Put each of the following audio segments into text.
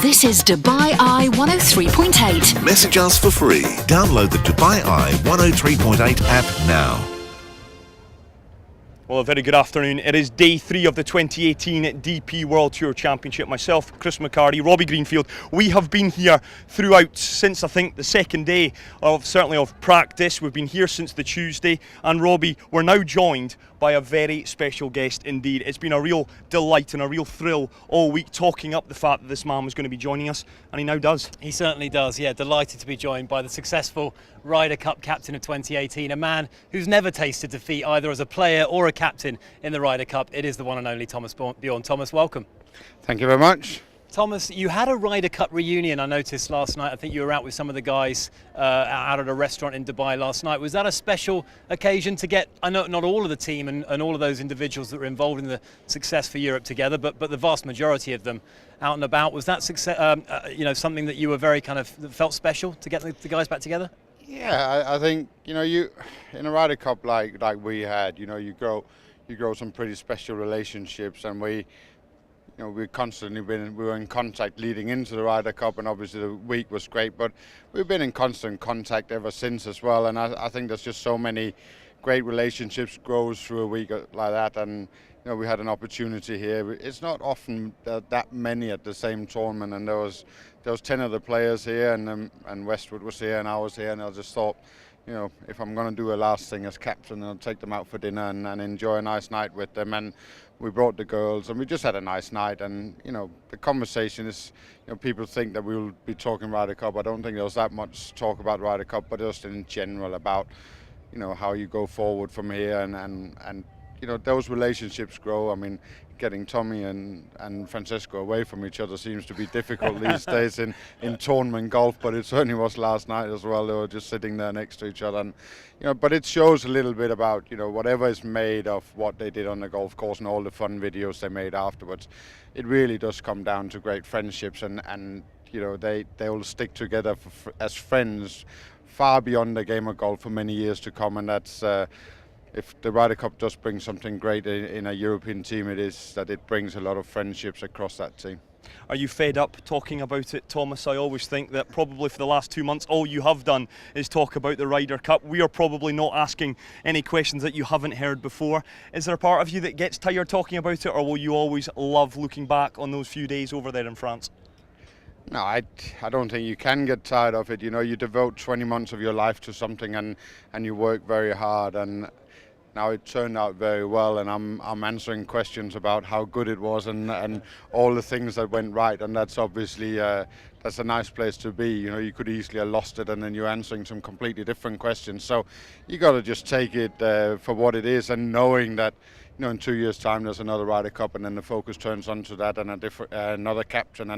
This is Dubai Eye 103.8. Message us for free. Download the Dubai Eye 103.8 app now. Well, a very good afternoon. It is day 3 of the 2018 DP World Tour Championship. Myself, Chris and McHardy, Robbie Greenfield. We have been here throughout since I think the second day of practice. We've been here since the Tuesday. And Robbie, we're now joined by a very special guest indeed. It's been a real delight and a real thrill all week talking up the fact that this man was going to be joining us, and he now does. He certainly does, yeah. Delighted to be joined by the successful Ryder Cup captain of 2018, a man who's never tasted defeat either as a player or a captain in the Ryder Cup. It is the one and only Thomas Bjorn. Thomas, welcome. Thank you very much. Thomas, you had a Ryder Cup reunion, I noticed last night. I think you were out with some of the guys out at a restaurant in Dubai last night. Was that a special occasion to get, I know not all of the team and all of those individuals that were involved in the success for Europe together, but the vast majority of them out and about? Was that success, something that you were very kind of felt special to get the guys back together? Yeah, I think you in a Ryder Cup like we had, you grow some pretty special relationships, and we were in contact leading into the Ryder Cup, and obviously the week was great, but we've been in constant contact ever since as well. And I think there's just so many great relationships grows through a week like that. And we had an opportunity here. It's not often that many at the same tournament, and there was 10 of the players here, and Westwood was here, and I was here, and I just thought, if I'm going to do a last thing as captain, I'll take them out for dinner and enjoy a nice night with them. And we brought the girls, and we just had a nice night. And the conversation is, people think that we'll be talking Ryder Cup. I don't think there was that much talk about Ryder Cup, but just in general about how you go forward from here, and those relationships grow. I mean, getting Tommy and Francesco away from each other seems to be difficult these days in tournament golf, but it certainly was last night as well. They were just sitting there next to each other, and but it shows a little bit about whatever is made of what they did on the golf course and all the fun videos they made afterwards. It really does come down to great friendships, and they will stick together as friends far beyond the game of golf for many years to come. And that's if the Ryder Cup does bring something great in a European team, it is that it brings a lot of friendships across that team. Are you fed up talking about it, Thomas? I always think that probably for the last 2 months all you have done is talk about the Ryder Cup. We are probably not asking any questions that you haven't heard before. Is there a part of you that gets tired talking about it, or will you always love looking back on those few days over there in France? No, I don't think you can get tired of it. You devote 20 months of your life to something, and you work very hard, and now it turned out very well, and I'm answering questions about how good it was and all the things that went right, and that's obviously that's a nice place to be. You could easily have lost it, and then you're answering some completely different questions. So you got to just take it for what it is, and knowing that in 2 years' time there's another Ryder Cup, and then the focus turns onto that and another captain,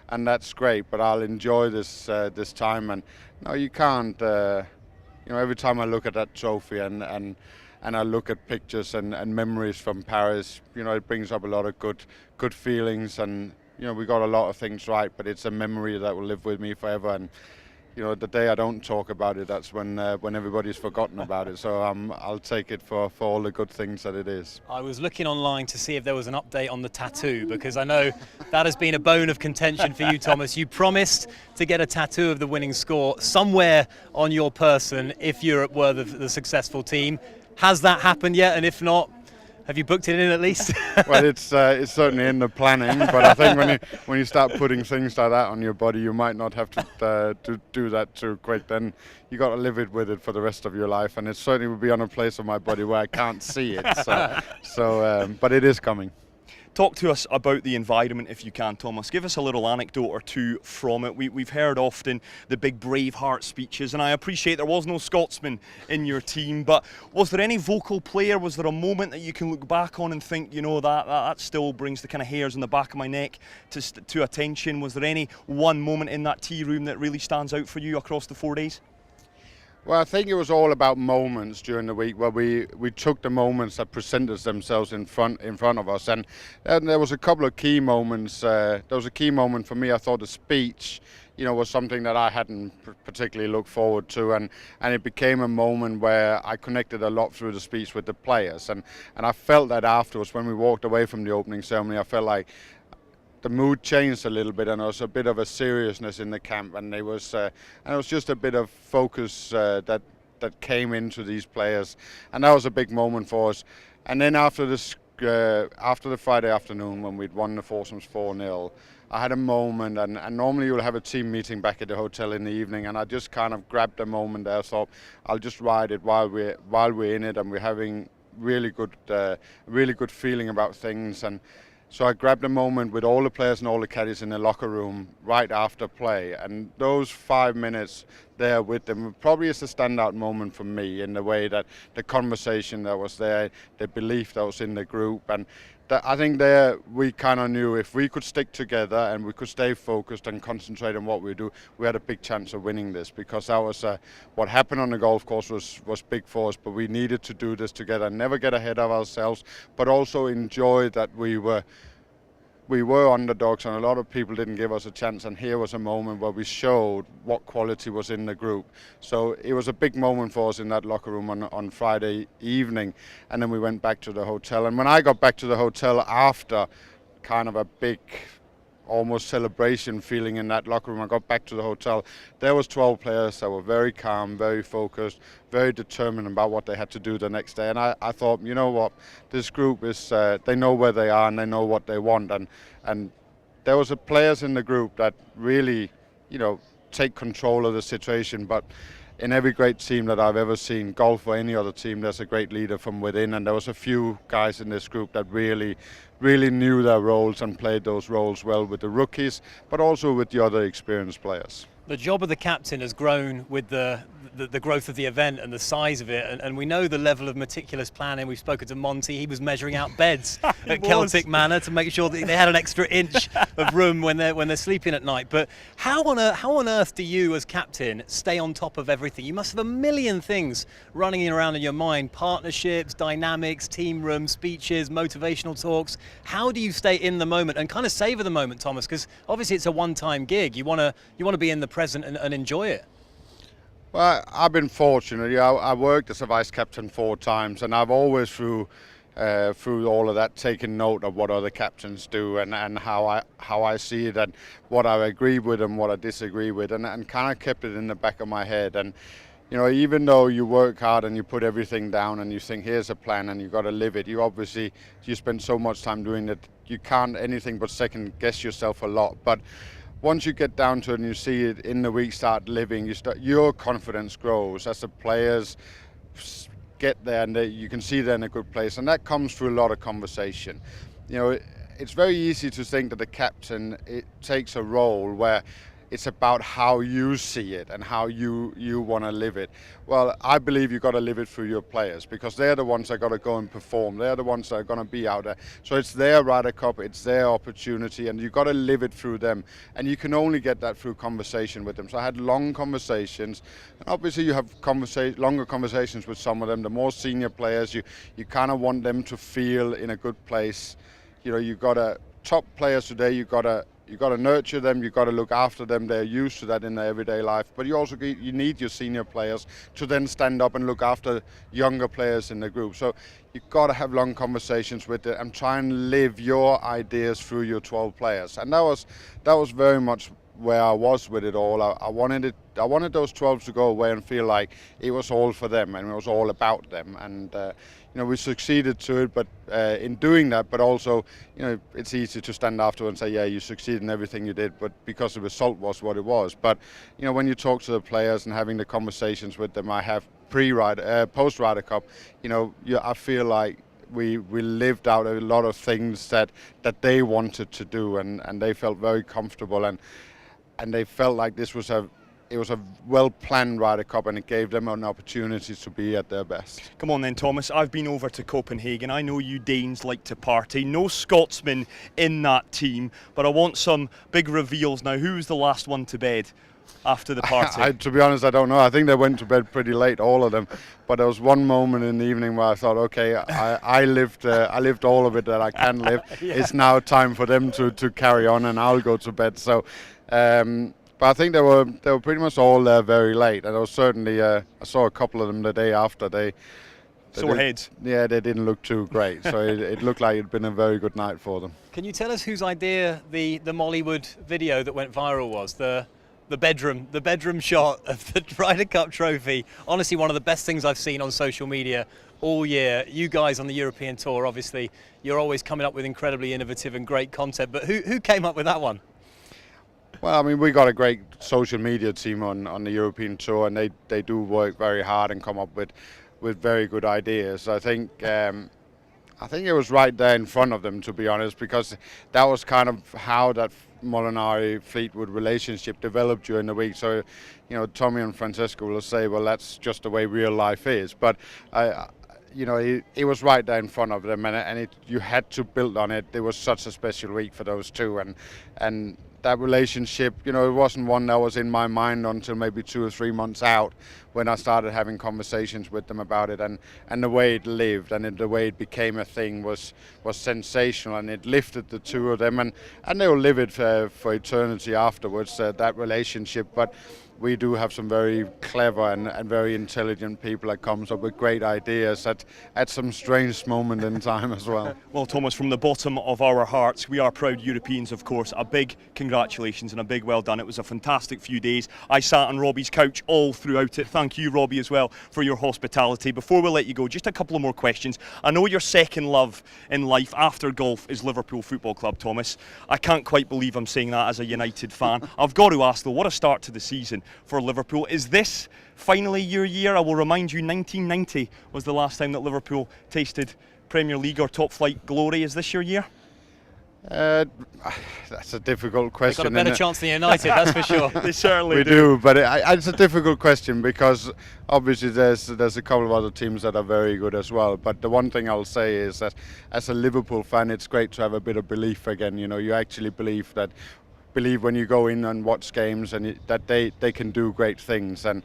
and that's great. But I'll enjoy this time, and no, you can't. Every time I look at that trophy and I look at pictures and memories from Paris, it brings up a lot of good feelings, and we got a lot of things right, but it's a memory that will live with me forever. And the day I don't talk about it, that's when everybody's forgotten about it. So I'll take it for all the good things that it is. I was looking online to see if there was an update on the tattoo, because I know that has been a bone of contention for you, Thomas. You promised to get a tattoo of the winning score somewhere on your person if Europe were the successful team. Has that happened yet? And if not, have you booked it in at least? Well, it's certainly in the planning, but I think when you start putting things like that on your body, you might not have to do that too quick. Then you got to live with it for the rest of your life, and it certainly will be on a place of my body where I can't see it. But it is coming. Talk to us about the environment if you can, Thomas. Give us a little anecdote or two from it. We've heard often the big Braveheart speeches, and I appreciate there was no Scotsman in your team, but was there any vocal player? Was there a moment that you can look back on and think, that still brings the kind of hairs on the back of my neck to attention? Was there any one moment in that tea room that really stands out for you across the 4 days? Well, I think it was all about moments during the week where we took the moments that presented themselves in front of us, and there was a couple of key moments. There was a key moment for me. I thought the speech, was something that I hadn't particularly looked forward to, and it became a moment where I connected a lot through the speech with the players, and I felt that afterwards when we walked away from the opening ceremony, I felt like the mood changed a little bit, and there was a bit of a seriousness in the camp, and it was just a bit of focus that came into these players, and that was a big moment for us. And then after the Friday afternoon when we'd won the foursomes 4-0, I had a moment, and normally you'll have a team meeting back at the hotel in the evening, and I just kind of grabbed a moment there, so I'll just ride it while we're in it, and we're having really good feeling about things. And so I grabbed a moment with all the players and all the caddies in the locker room right after play, and those 5 minutes there with them probably is a standout moment for me, in the way that the conversation that was there, the belief that was in the group, and I think there we kind of knew if we could stick together and we could stay focused and concentrate on what we do, we had a big chance of winning this, because that was what happened on the golf course was big for us, but we needed to do this together, never get ahead of ourselves, but also enjoy that we were underdogs and a lot of people didn't give us a chance, and here was a moment where we showed what quality was in the group. So it was a big moment for us in that locker room on Friday evening, and then we went back to the hotel. And when I got back to the hotel after kind of a big almost celebration feeling in that locker room, I got back to the hotel, there was 12 players that were very calm, very focused, very determined about what they had to do the next day. And I thought, you know what, this group is, they know where they are and they know what they want. And there was players in the group that really, take control of the situation. But in every great team that I've ever seen, golf or any other team, there's a great leader from within, and there was a few guys in this group that really knew their roles and played those roles well with the rookies, but also with the other experienced players. The job of the captain has grown with the growth of the event and the size of it, and we know the level of meticulous planning. We've spoken to Monty. He was measuring out beds at Celtic Manor to make sure that they had an extra inch of room when they're sleeping at night. But how on earth do you, as captain, stay on top of everything? You must have a million things running around in your mind: partnerships, dynamics, team rooms, speeches, motivational talks. How do you stay in the moment and kind of savor the moment, Thomas? Because obviously it's a one-time gig. You want to be in the present and enjoy it. Well, I've been fortunate. I worked as a vice captain 4 times, and I've always through all of that taken note of what other captains do and how I see it, and what I agree with and what I disagree with, and kind of kept it in the back of my head. And even though you work hard and you put everything down and you think here's a plan and you got to live it, you spend so much time doing it, you can't anything but second guess yourself a lot. But once you get down to it and you see it in the week, start living, your confidence grows as the players get there, and you can see they're in a good place, and that comes through a lot of conversation. It's very easy to think that the captain, it takes a role where it's about how you see it and how you want to live it. Well, I believe you've got to live it through your players, because they're the ones that got to go and perform. They're the ones that are going to be out there. So it's their Ryder Cup, it's their opportunity, and you've got to live it through them. And you can only get that through conversation with them. So I had long conversations, and obviously you have longer conversations with some of them. The more senior players, you kind of want them to feel in a good place. You've got top players today, you've got to nurture them, you've got to look after them. They're used to that in their everyday life. But you need your senior players to then stand up and look after younger players in the group. So you've got to have long conversations with it and try and live your ideas through your 12 players. And that was very much where I was with it all. I wanted those 12 to go away and feel like it was all for them and it was all about them. And we succeeded to it, but in doing that, but also, it's easy to stand after and say, yeah, you succeeded in everything you did, but because the result was what it was. But when you talk to the players and having the conversations with them, I have post Ryder Cup, I feel like we lived out a lot of things that they wanted to do, and they felt very comfortable, and they felt like it was a well-planned Ryder Cup, and it gave them an opportunity to be at their best. Come on then, Thomas. I've been over to Copenhagen. I know you Danes like to party. No Scotsman in that team, but I want some big reveals now. Who was the last one to bed after the party? To be honest, I don't know. I think they went to bed pretty late, all of them. But there was one moment in the evening where I thought, okay, I lived all of it that I can live. Yeah. It's now time for them to carry on, and I'll go to bed. So. But I think they were pretty much all there very late, and I was certainly I saw a couple of them the day after. They Sore heads. Yeah, they didn't look too great. So it looked like it'd been a very good night for them. Can you tell us whose idea the Mollywood video that went viral was? The bedroom shot of the Ryder Cup trophy. Honestly, one of the best things I've seen on social media all year. You guys on the European tour, obviously, you're always coming up with incredibly innovative and great content. But who came up with that one? Well, I mean, we got a great social media team on the European tour, and they do work very hard and come up with very good ideas. I think it was right there in front of them, to be honest, because that was kind of how that Molinari-Fleetwood relationship developed during the week. So, Tommy and Francesco will say, well, that's just the way real life is. But it was right there in front of them, and you had to build on it. It was such a special week for those two, and that relationship, it wasn't one that was in my mind until maybe 2 or 3 months out, when I started having conversations with them about it, and the way it lived and the way it became a thing was sensational, and it lifted the two of them, and they'll live it for eternity afterwards, that relationship. But we do have some very clever and very intelligent people that comes up with great ideas at some strange moment in time as well. Well, Thomas, from the bottom of our hearts, we are proud Europeans, of course. A big congratulations and a big well done. It was a fantastic few days. I sat on Robbie's couch all throughout it. Thank you, Robbie, as well, for your hospitality. Before we let you go, just a couple of more questions. I know your second love in life after golf is Liverpool Football Club, Thomas. I can't quite believe I'm saying that as a United fan. I've got to ask, though, what a start to the season for Liverpool. Is this finally your year? I will remind you, 1990 was the last time that Liverpool tasted Premier League or top flight glory. Is this your year? That's a difficult question. They've got a better chance than United, that's for sure. They certainly we do, but it's a difficult question, because obviously there's a couple of other teams that are very good as well. But the one thing I'll say is that as a Liverpool fan, it's great to have a bit of belief again. You actually believe when you go in and watch games, and that they can do great things. And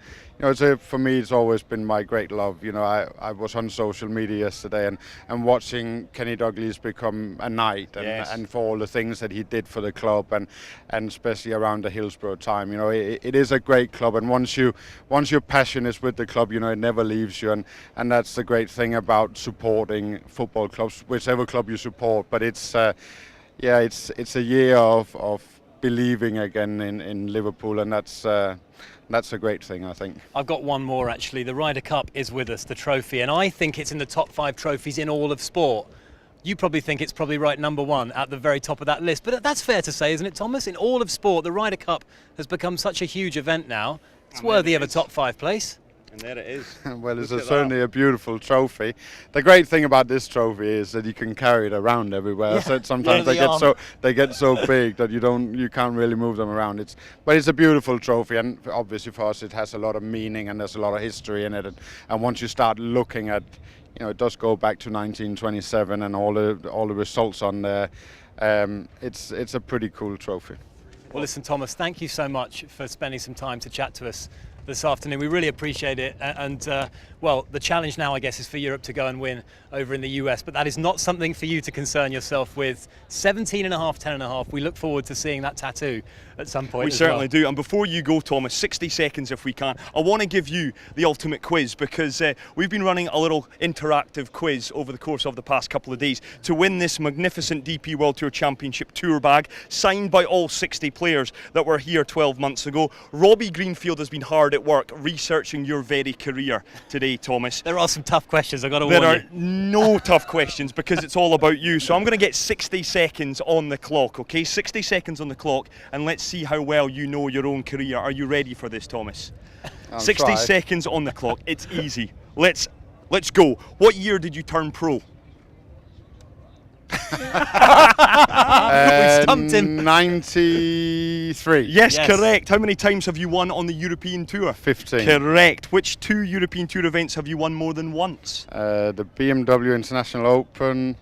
for me, it's always been my great love. I was on social media yesterday and watching Kenny Dalglish become a knight, and for all the things that he did for the club, and especially around the Hillsborough time. It is a great club, and once your passion is with the club, it never leaves you, and that's the great thing about supporting football clubs, whichever club you support. But it's a year of believing again in Liverpool, and that's a great thing, I think. I've got one more, actually. The Ryder Cup is with us, the trophy, and I think it's in the top 5 trophies in all of sport. You probably think it's probably right number 1 at the very top of that list, but that's fair to say, isn't it, Thomas? In all of sport, the Ryder Cup has become such a huge event now. It's worthy of a top 5 place. And there it is. Well, it's certainly a beautiful trophy. The great thing about this trophy is that you can carry it around everywhere. Yeah. So sometimes they get so big that you can't really move them around. But it's a beautiful trophy, and obviously for us it has a lot of meaning and there's a lot of history in it. And once you start looking at, it does go back to 1927 and all the results on there. It's a pretty cool trophy. Well, listen, Thomas, thank you so much for spending some time to chat to us this afternoon. We really appreciate it, and the challenge now, I guess, is for Europe to go and win over in the US, but that is not something for you to concern yourself with. 17.5, 10.5. We look forward to seeing that tattoo at some point. We certainly do. And before you go, Thomas, 60 seconds if we can, I want to give you the ultimate quiz, because we've been running a little interactive quiz over the course of the past couple of days to win this magnificent DP World Tour Championship tour bag, signed by all 60 players that were here 12 months ago. Robbie Greenfield has been hard at work researching your very career today, Thomas. There are some tough questions, I've got to warn you. There are no tough questions, because it's all about you. So I'm going to get 60 seconds on the clock, okay? 60 seconds on the clock, and let's see how well you know your own career. Are you ready for this, Thomas? 60 seconds on the clock. It's easy. Let's go. What year did you turn pro? We stumped him. 93. Yes, correct. How many times have you won on the European Tour? 15. Correct. Which 2 European Tour events have you won more than once? The BMW International Open.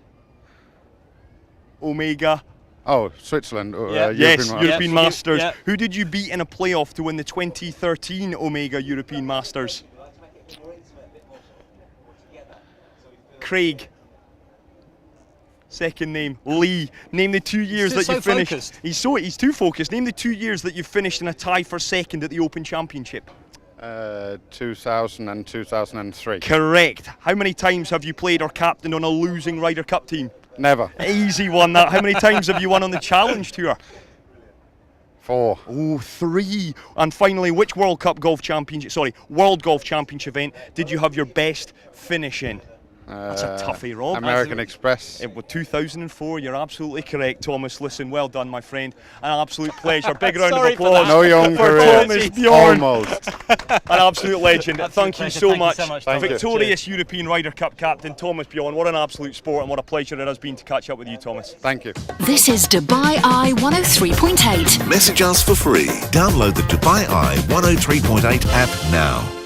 Omega. Oh, Switzerland. European Masters. Yeah. Who did you beat in a playoff to win the 2013 Omega European Masters? Craig. Second name, Lee. Name the 2 years that you finished. Focused. He's too focused. Name the 2 years that you finished in a tie for second at the Open Championship. 2000 and 2003. Correct. How many times have you played or captained on a losing Ryder Cup team? Never. Easy one that. How many times have you won on the Challenge Tour? 4. Oh, 3. And finally, which World Golf Championship event did you have your best finish in? That's a toughie, Rob. American Express. It was 2004. You're absolutely correct, Thomas. Listen, well done, my friend. An absolute pleasure. Big round of applause. No young for career. Thomas Bjorn. Almost. An absolute legend. Thank you so much. Thank you. Victorious European Ryder Cup captain, Thomas Bjorn. What an absolute sport and what a pleasure it has been to catch up with you, Thomas. Thank you. This is Dubai Eye 103.8. Message us for free. Download the Dubai Eye 103.8 app now.